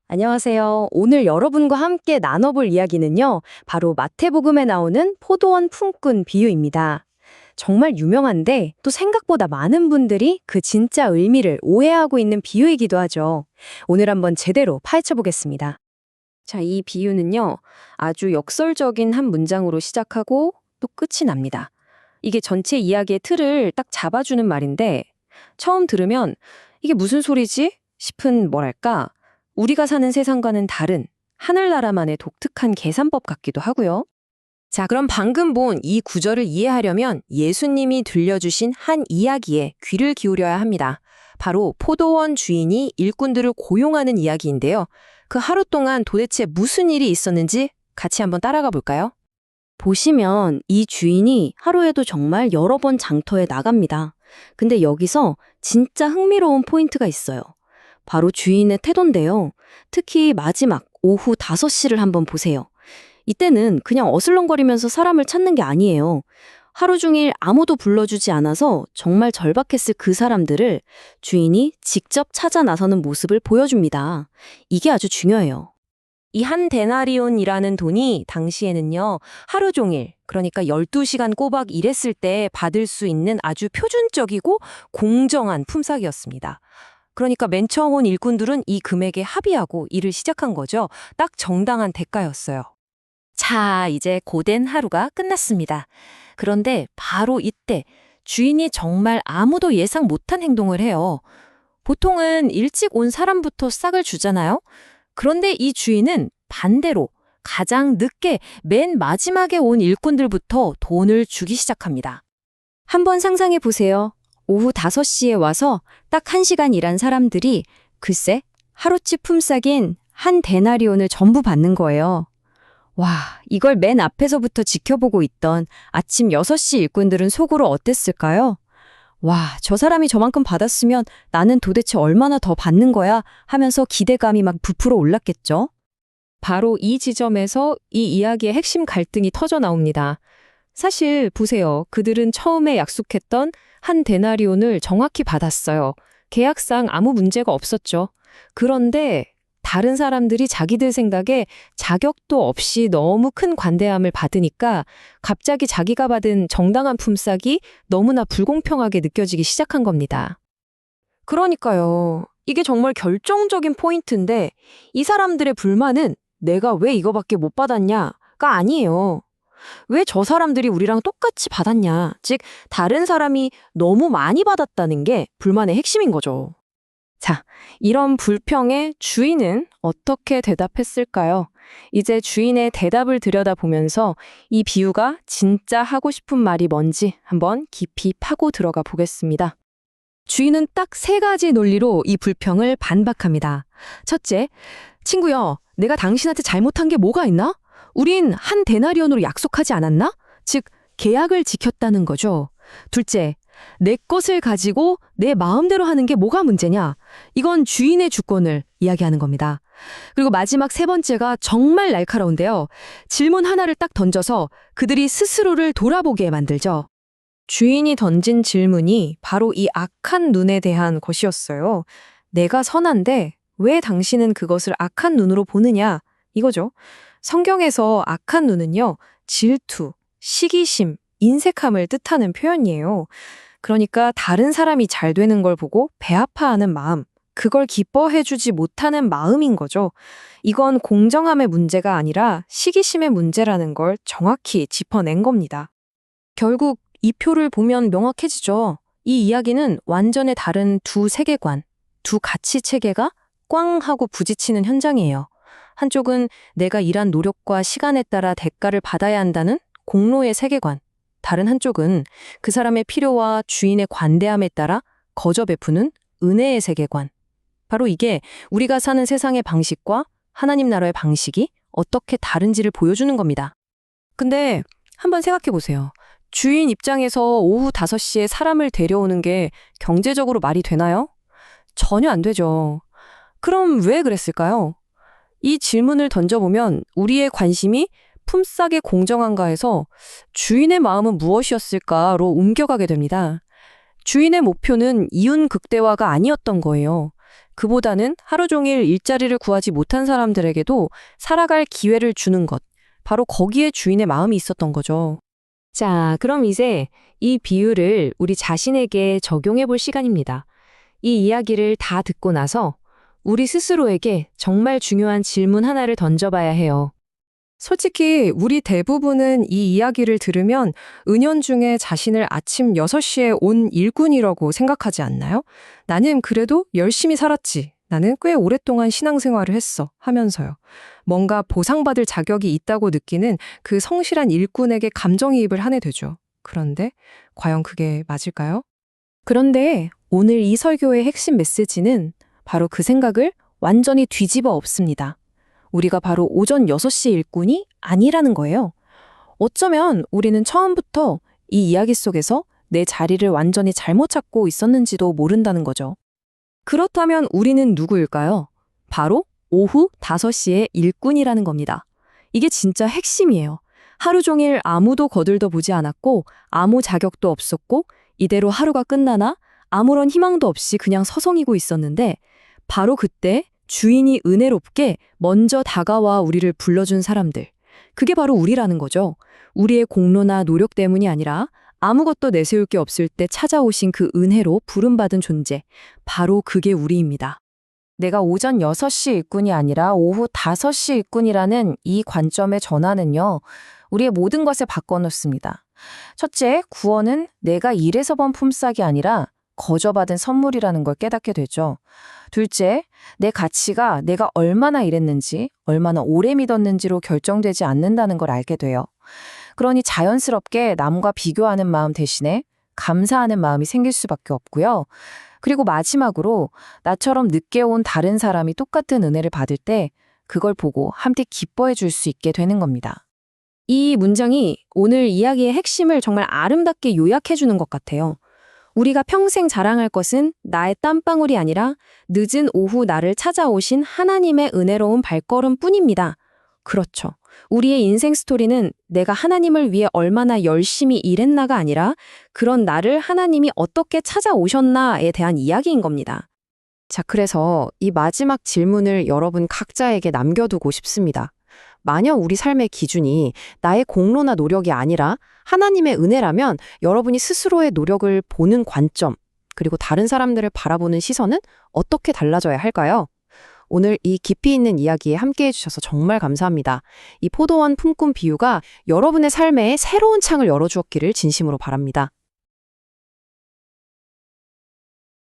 안녕하세요. 오늘 여러분과 함께 나눠볼 이야기는요, 바로 마태복음에 나오는 포도원 품꾼 비유입니다. 정말 유명한데 또 생각보다 많은 분들이 그 진짜 의미를 오해하고 있는 비유이기도 하죠. 오늘 한번 제대로 파헤쳐 보겠습니다. 자, 이 비유는요, 아주 역설적인 한 문장으로 시작하고 또 끝이 납니다. 이게 전체 이야기의 틀을 딱 잡아주는 말인데, 처음 들으면 이게 무슨 소리지? 싶은 뭐랄까, 우리가 사는 세상과는 다른 하늘나라만의 독특한 계산법 같기도 하고요. 자, 그럼 방금 본 이 구절을 이해하려면 예수님이 들려주신 한 이야기에 귀를 기울여야 합니다. 바로 포도원 주인이 일꾼들을 고용하는 이야기인데요. 그 하루 동안 도대체 무슨 일이 있었는지 같이 한번 따라가 볼까요? 보시면 이 주인이 하루에도 정말 여러 번 장터에 나갑니다. 근데 여기서 진짜 흥미로운 포인트가 있어요. 바로 주인의 태도인데요. 특히 마지막 오후 5시를 한번 보세요. 이때는 그냥 어슬렁거리면서 사람을 찾는 게 아니에요. 하루 종일 아무도 불러주지 않아서 정말 절박했을 그 사람들을 주인이 직접 찾아 나서는 모습을 보여줍니다. 이게 아주 중요해요. 이 한 데나리온이라는 돈이 당시에는요, 하루 종일, 그러니까 12시간 꼬박 일했을 때 받을 수 있는 아주 표준적이고 공정한 품삯이었습니다. 그러니까 맨 처음 온 일꾼들은 이 금액에 합의하고 일을 시작한 거죠. 딱 정당한 대가였어요. 자, 이제 고된 하루가 끝났습니다. 그런데 바로 이때 주인이 정말 아무도 예상 못한 행동을 해요. 보통은 일찍 온 사람부터 싹을 주잖아요. 그런데 이 주인은 반대로 가장 늦게 맨 마지막에 온 일꾼들부터 돈을 주기 시작합니다. 한번 상상해 보세요. 오후 5시에 와서 딱 1시간 일한 사람들이 글쎄 하루치 품삯인 한 데나리온을 전부 받는 거예요. 와, 이걸 맨 앞에서부터 지켜보고 있던 아침 6시 일꾼들은 속으로 어땠을까요? 와, 저 사람이 저만큼 받았으면 나는 도대체 얼마나 더 받는 거야 하면서 기대감이 막 부풀어 올랐겠죠? 바로 이 지점에서 이 이야기의 핵심 갈등이 터져 나옵니다. 사실 보세요. 그들은 처음에 약속했던 한 데나리온을 정확히 받았어요. 계약상 아무 문제가 없었죠. 그런데 다른 사람들이 자기들 생각에 자격도 없이 너무 큰 관대함을 받으니까 갑자기 자기가 받은 정당한 품삯이 너무나 불공평하게 느껴지기 시작한 겁니다. 그러니까요. 이게 정말 결정적인 포인트인데 이 사람들의 불만은 내가 왜 이거밖에 못 받았냐가 아니에요. 왜 저 사람들이 우리랑 똑같이 받았냐, 즉 다른 사람이 너무 많이 받았다는 게 불만의 핵심인 거죠. 자, 이런 불평에 주인은 어떻게 대답했을까요? 이제 주인의 대답을 들여다보면서 이 비유가 진짜 하고 싶은 말이 뭔지 한번 깊이 파고 들어가 보겠습니다. 주인은 딱 3가지 논리로 이 불평을 반박합니다. 첫째, 친구여, 내가 당신한테 잘못한 게 뭐가 있나? 우린 한 데나리온으로 약속하지 않았나? 즉, 계약을 지켰다는 거죠. 둘째, 내 것을 가지고 내 마음대로 하는 게 뭐가 문제냐? 이건 주인의 주권을 이야기하는 겁니다. 그리고 마지막 3번째가 정말 날카로운데요. 질문 하나를 딱 던져서 그들이 스스로를 돌아보게 만들죠. 주인이 던진 질문이 바로 이 악한 눈에 대한 것이었어요. 내가 선한데 왜 당신은 그것을 악한 눈으로 보느냐? 이거죠. 성경에서 악한 눈은요, 질투, 시기심, 인색함을 뜻하는 표현이에요. 그러니까 다른 사람이 잘 되는 걸 보고 배아파하는 마음, 그걸 기뻐해주지 못하는 마음인 거죠. 이건 공정함의 문제가 아니라 시기심의 문제라는 걸 정확히 짚어낸 겁니다. 결국 이 표를 보면 명확해지죠. 이 이야기는 완전히 다른 두 세계관, 두 가치 체계가 꽝 하고 부딪히는 현장이에요. 한쪽은 내가 일한 노력과 시간에 따라 대가를 받아야 한다는 공로의 세계관, 다른 한쪽은 그 사람의 필요와 주인의 관대함에 따라 거저 베푸는 은혜의 세계관. 바로 이게 우리가 사는 세상의 방식과 하나님 나라의 방식이 어떻게 다른지를 보여주는 겁니다. 근데 한번 생각해 보세요. 주인 입장에서 오후 5시에 사람을 데려오는 게 경제적으로 말이 되나요? 전혀 안 되죠. 그럼 왜 그랬을까요? 이 질문을 던져보면 우리의 관심이 품삯의 공정한가에서 주인의 마음은 무엇이었을까로 옮겨가게 됩니다. 주인의 목표는 이윤 극대화가 아니었던 거예요. 그보다는 하루 종일 일자리를 구하지 못한 사람들에게도 살아갈 기회를 주는 것. 바로 거기에 주인의 마음이 있었던 거죠. 자, 그럼 이제 이 비유를 우리 자신에게 적용해 볼 시간입니다. 이 이야기를 다 듣고 나서 우리 스스로에게 정말 중요한 질문 하나를 던져봐야 해요. 솔직히 우리 대부분은 이 이야기를 들으면 은연중에 자신을 아침 6시에 온 일꾼이라고 생각하지 않나요? 나는 그래도 열심히 살았지. 나는 꽤 오랫동안 신앙생활을 했어. 하면서요. 뭔가 보상받을 자격이 있다고 느끼는 그 성실한 일꾼에게 감정이입을 하게 되죠. 그런데 과연 그게 맞을까요? 그런데 오늘 이 설교의 핵심 메시지는 바로 그 생각을 완전히 뒤집어 엎습니다. 우리가 바로 오전 6시 일꾼이 아니라는 거예요. 어쩌면 우리는 처음부터 이 이야기 속에서 내 자리를 완전히 잘못 찾고 있었는지도 모른다는 거죠. 그렇다면 우리는 누구일까요? 바로 오후 5시의 일꾼이라는 겁니다. 이게 진짜 핵심이에요. 하루 종일 아무도 거들떠 보지 않았고 아무 자격도 없었고 이대로 하루가 끝나나 아무런 희망도 없이 그냥 서성이고 있었는데 바로 그때 주인이 은혜롭게 먼저 다가와 우리를 불러준 사람들. 그게 바로 우리라는 거죠. 우리의 공로나 노력 때문이 아니라 아무것도 내세울 게 없을 때 찾아오신 그 은혜로 부름받은 존재. 바로 그게 우리입니다. 내가 오전 6시 일꾼이 아니라 오후 5시 일꾼이라는 이 관점의 전환은요, 우리의 모든 것을 바꿔놓습니다. 첫째, 구원은 내가 일해서 번 품삯이 아니라 거저받은 선물이라는 걸 깨닫게 되죠. 둘째, 내 가치가 내가 얼마나 일했는지, 얼마나 오래 믿었는지로 결정되지 않는다는 걸 알게 돼요. 그러니 자연스럽게 남과 비교하는 마음 대신에 감사하는 마음이 생길 수밖에 없고요. 그리고 마지막으로 나처럼 늦게 온 다른 사람이 똑같은 은혜를 받을 때 그걸 보고 함께 기뻐해 줄 수 있게 되는 겁니다. 이 문장이 오늘 이야기의 핵심을 정말 아름답게 요약해 주는 것 같아요. 우리가 평생 자랑할 것은 나의 땀방울이 아니라 늦은 오후 나를 찾아오신 하나님의 은혜로운 발걸음뿐입니다. 그렇죠. 우리의 인생 스토리는 내가 하나님을 위해 얼마나 열심히 일했나가 아니라 그런 나를 하나님이 어떻게 찾아오셨나에 대한 이야기인 겁니다. 자, 그래서 이 마지막 질문을 여러분 각자에게 남겨두고 싶습니다. 만약 우리 삶의 기준이 나의 공로나 노력이 아니라 하나님의 은혜라면 여러분이 스스로의 노력을 보는 관점, 그리고 다른 사람들을 바라보는 시선은 어떻게 달라져야 할까요? 오늘 이 깊이 있는 이야기에 함께해 주셔서 정말 감사합니다. 이 포도원 품꾼 비유가 여러분의 삶에 새로운 창을 열어주었기를 진심으로 바랍니다.